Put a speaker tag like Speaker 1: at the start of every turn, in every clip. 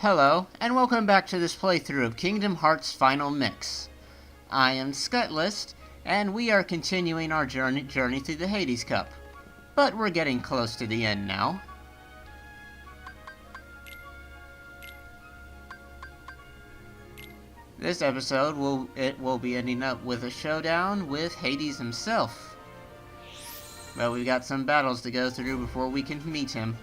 Speaker 1: Hello, and welcome back to this playthrough of Kingdom Hearts Final Mix. I am Skutlist, and we are continuing our journey through the Hades Cup. But we're getting close to the end now. This episode will be ending up with a showdown with Hades himself. But we've got some battles to go through before we can meet him.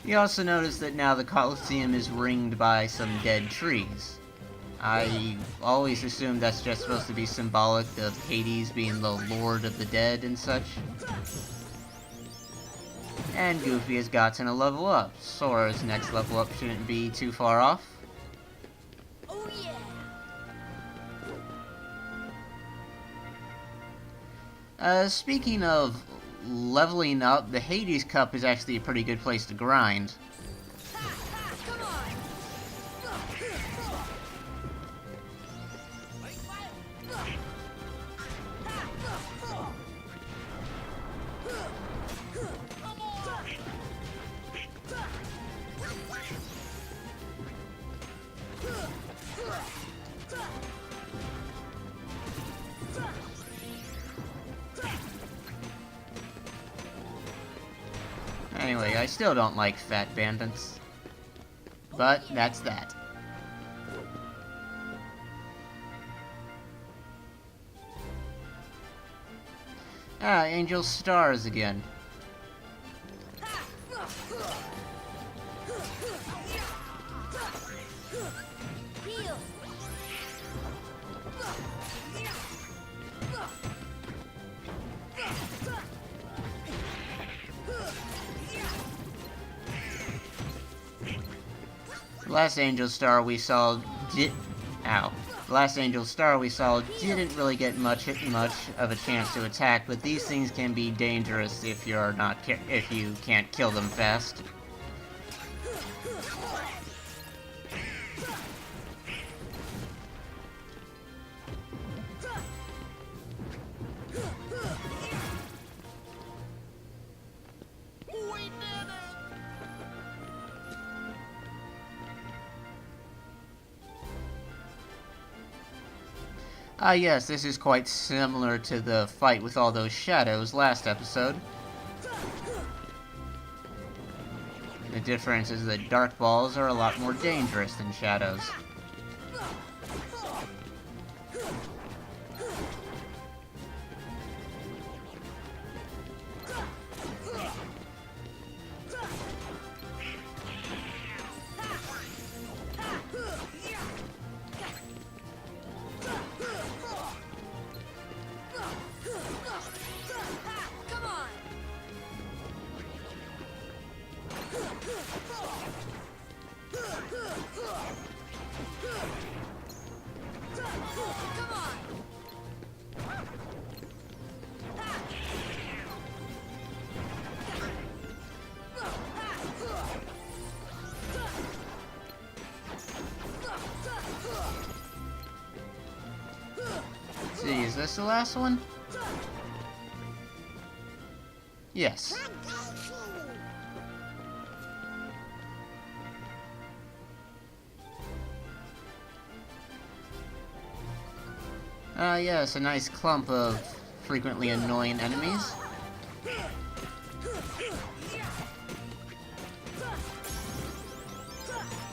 Speaker 1: You also notice that now the Colosseum is ringed by some dead trees. I always assumed that's just supposed to be symbolic of Hades being the Lord of the Dead and such. And Goofy has gotten a level up. Sora's next level up shouldn't be too far off.
Speaker 2: Oh
Speaker 1: yeah! Speaking of leveling up, the Hades Cup is actually a pretty good place to grind. Anyway, I still don't like fat bandits. But that's that. Angel Stars again. The last Angel Star we saw didn't really get much of a chance to attack, but these things can be dangerous if you can't kill them fast. Yes, this is quite similar to the fight with all those shadows last episode. The difference is that dark balls are a lot more dangerous than shadows. See, is this the last one? Yes. Yes, a nice clump of frequently annoying enemies.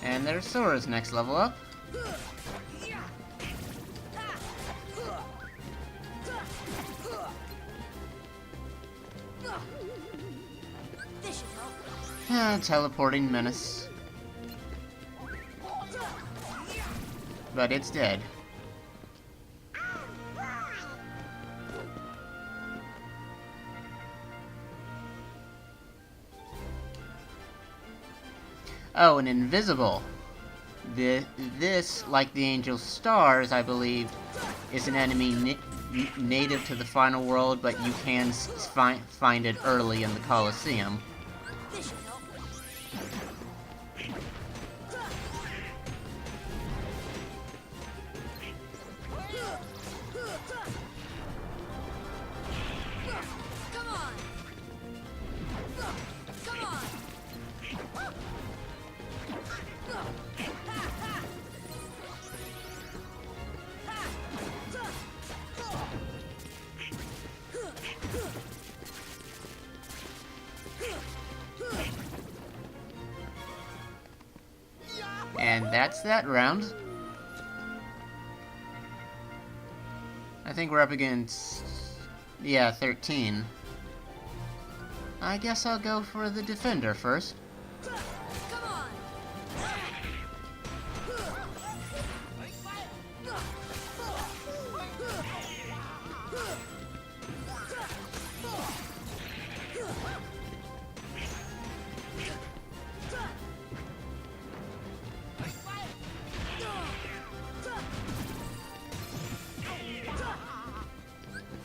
Speaker 1: And there's Sora's next level up. Teleporting menace. But it's dead. Oh, and invisible. This, like the Angel Stars, I believe, is an enemy native to the final world, but you can find it early in the Colosseum.
Speaker 2: Come on. Come on.
Speaker 1: And that's that round. I think we're up against... yeah, 13. I guess I'll go for the defender first.
Speaker 2: Come on.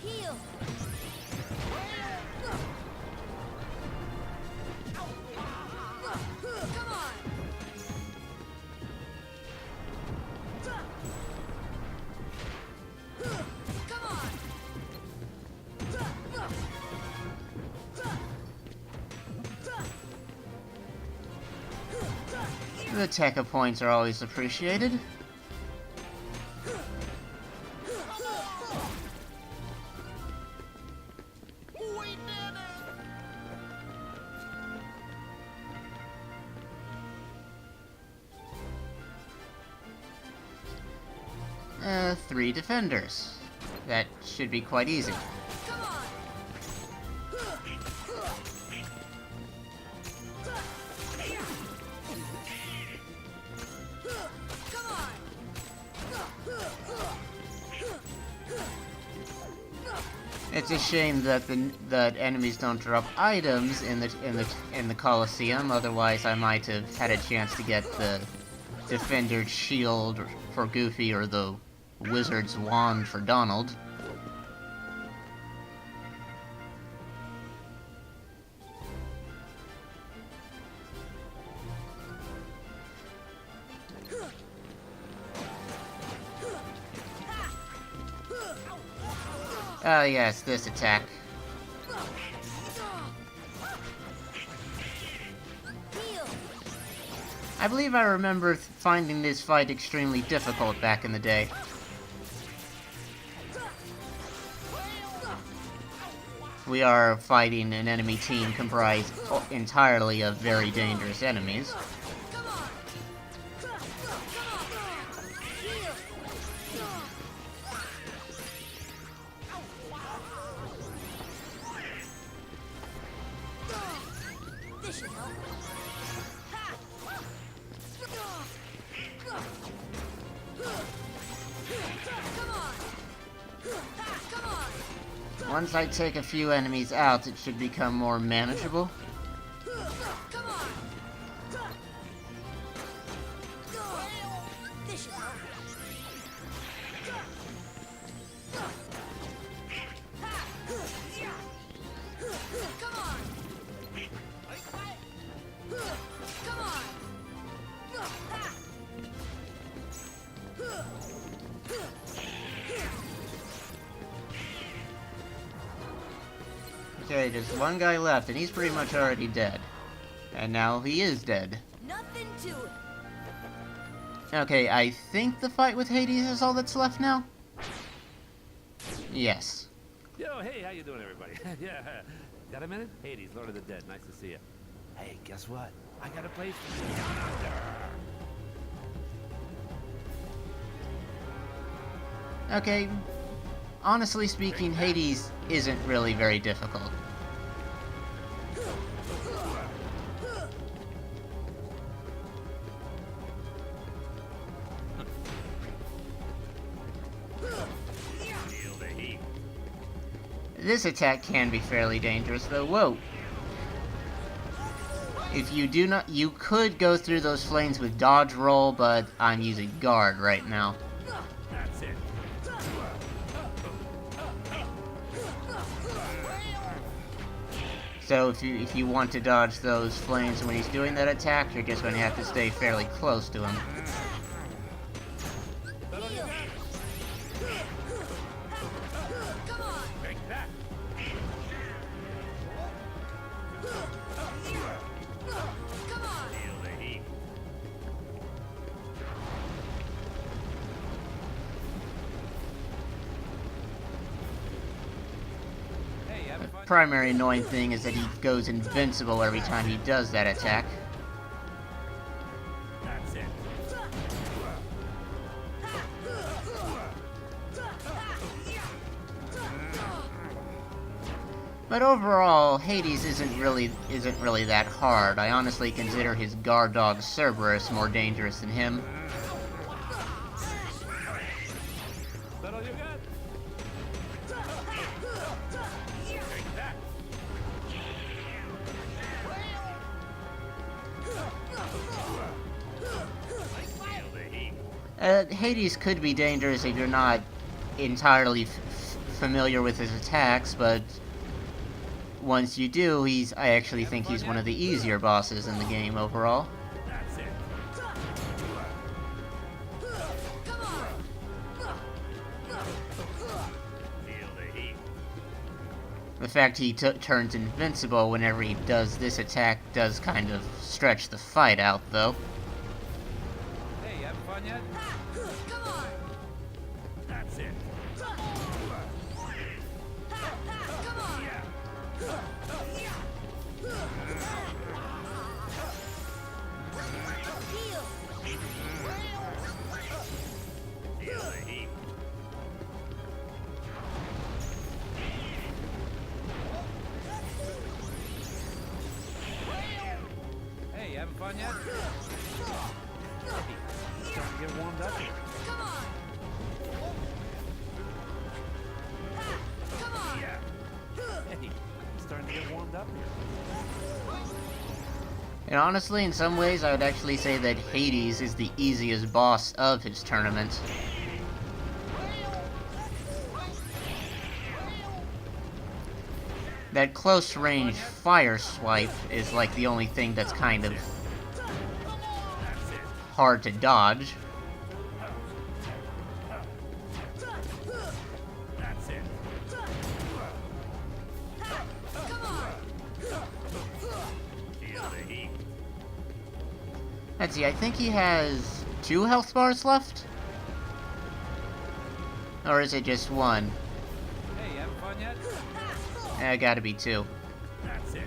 Speaker 2: Heal. Come on. Come on.
Speaker 1: The Tekka points are always appreciated.
Speaker 2: We did it.
Speaker 1: 3 defenders. That should be quite easy.
Speaker 2: Come on. Come on.
Speaker 1: It's a shame that that enemies don't drop items in the Colosseum. Otherwise, I might have had a chance to get the Defender's Shield for Goofy or the Wizard's Wand for Donald. Ah, yes, this attack.
Speaker 2: Heal.
Speaker 1: I believe I remember finding this fight extremely difficult back in the day. We are fighting an enemy team comprised entirely of very dangerous enemies.
Speaker 2: Come on. Heal. This should help. Come on. Come on.
Speaker 1: Once I take a few enemies out, it should become more manageable.
Speaker 2: Come on. This should help. Come on. Come on.
Speaker 1: Okay, there's one guy left, and he's pretty much already dead. And now he is dead.
Speaker 2: Nothing to it.
Speaker 1: Okay, I think the fight with Hades is all that's left now? Yes.
Speaker 3: Yo, hey, how you doing, everybody? Yeah, got a minute? Hades, Lord of the Dead, nice to see you. Hey, guess what? I got a place for you down under.
Speaker 1: Okay, honestly speaking, Hades isn't really very difficult.
Speaker 3: Feel the heat.
Speaker 1: This attack can be fairly dangerous, though. Whoa! If you do not, you could go through those flames with dodge roll, but I'm using guard right now.
Speaker 3: That's it.
Speaker 1: So if you want to dodge those flames when he's doing that attack, you're just going to have to stay fairly close to him.
Speaker 2: Come on.
Speaker 3: Take that.
Speaker 2: Come on.
Speaker 3: Feel the heat. Hey, having fun?
Speaker 1: Primary annoying thing is that he goes invincible every time he does that attack.
Speaker 3: That's it.
Speaker 1: But overall, Hades isn't really that hard. I honestly consider his guard dog Cerberus more dangerous than him.
Speaker 3: That all you got? Take that. Feel the heat.
Speaker 1: Hades could be dangerous if you're not entirely familiar with his attacks, but once you do, I actually think he's one of the easier bosses in the game overall.
Speaker 3: That's it.
Speaker 2: Come on.
Speaker 3: Feel the heat.
Speaker 1: The fact he turns invincible whenever he does this attack does kind of stretch the fight out, though.
Speaker 3: Hey, you having fun yet?
Speaker 2: Come on.
Speaker 3: That's it.
Speaker 2: Come on.
Speaker 3: Yeah.
Speaker 2: Heal.
Speaker 3: Feel the heat. Hey, you having fun yet? Hey, starting to get warmed up here.
Speaker 2: Come on. Come on.
Speaker 3: Yeah. Hey, starting to get warmed up here.
Speaker 1: And honestly, in some ways, I would actually say that Hades is the easiest boss of his tournament. That close-range fire swipe is like the only thing that's kind of
Speaker 3: That's it.
Speaker 1: hard to dodge.
Speaker 3: That's it.
Speaker 2: Come on.
Speaker 3: Feel the heat.
Speaker 1: Let's see, I think he has 2 health bars left? Or is it just 1?
Speaker 3: Hey, you having fun yet?
Speaker 1: Gotta be 2.
Speaker 3: That's it.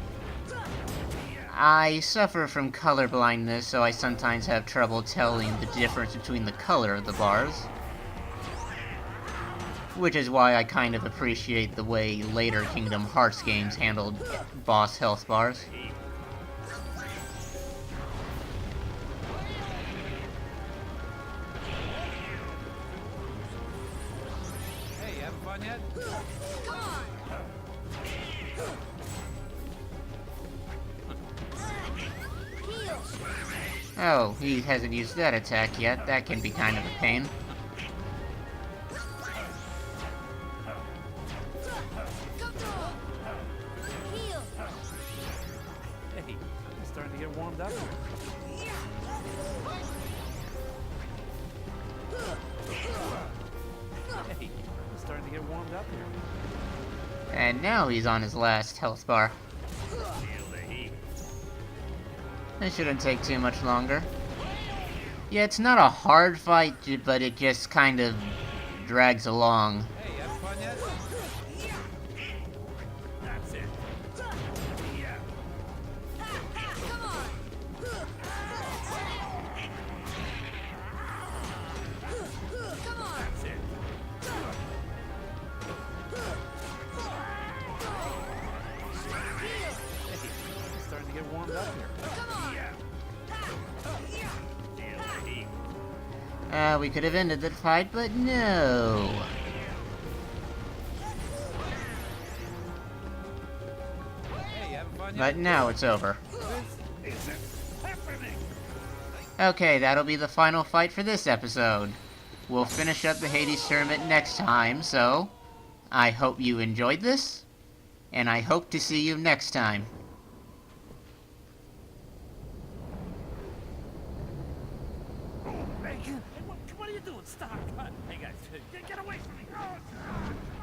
Speaker 1: I suffer from color blindness, so I sometimes have trouble telling the difference between the color of the bars. Which is why I kind of appreciate the way later Kingdom Hearts games handled boss health bars.
Speaker 3: Hey, you having fun yet?
Speaker 2: Come on. Heal.
Speaker 1: Oh, he hasn't used that attack yet. That can be kind of a pain.
Speaker 2: Heal.
Speaker 3: Hey, I'm starting to get warmed up here. Hey, I'm starting to get warmed up here.
Speaker 1: And now he's on his last health bar.
Speaker 3: Feel the heat.
Speaker 1: It shouldn't take too much longer. Yeah, it's not a hard fight, but it just kind of drags along.
Speaker 3: Hey, you having fun yet? That's it. Yeah.
Speaker 2: Come on. Come on.
Speaker 3: That's it.
Speaker 2: Heal.
Speaker 3: Hey, I'm starting to get warmed up here.
Speaker 2: Come on.
Speaker 3: Yeah. Feel the heat.
Speaker 1: We could have ended the fight, but no.
Speaker 3: Hey, you having fun yet?
Speaker 1: But now it's over.
Speaker 3: This isn't happening.
Speaker 1: Okay, that'll be the final fight for this episode. We'll finish up the Hades tournament next time, so I hope you enjoyed this. and I hope to see you next time.
Speaker 3: Hey, what are you doing? Stop! Hey guys, get away from me! Oh.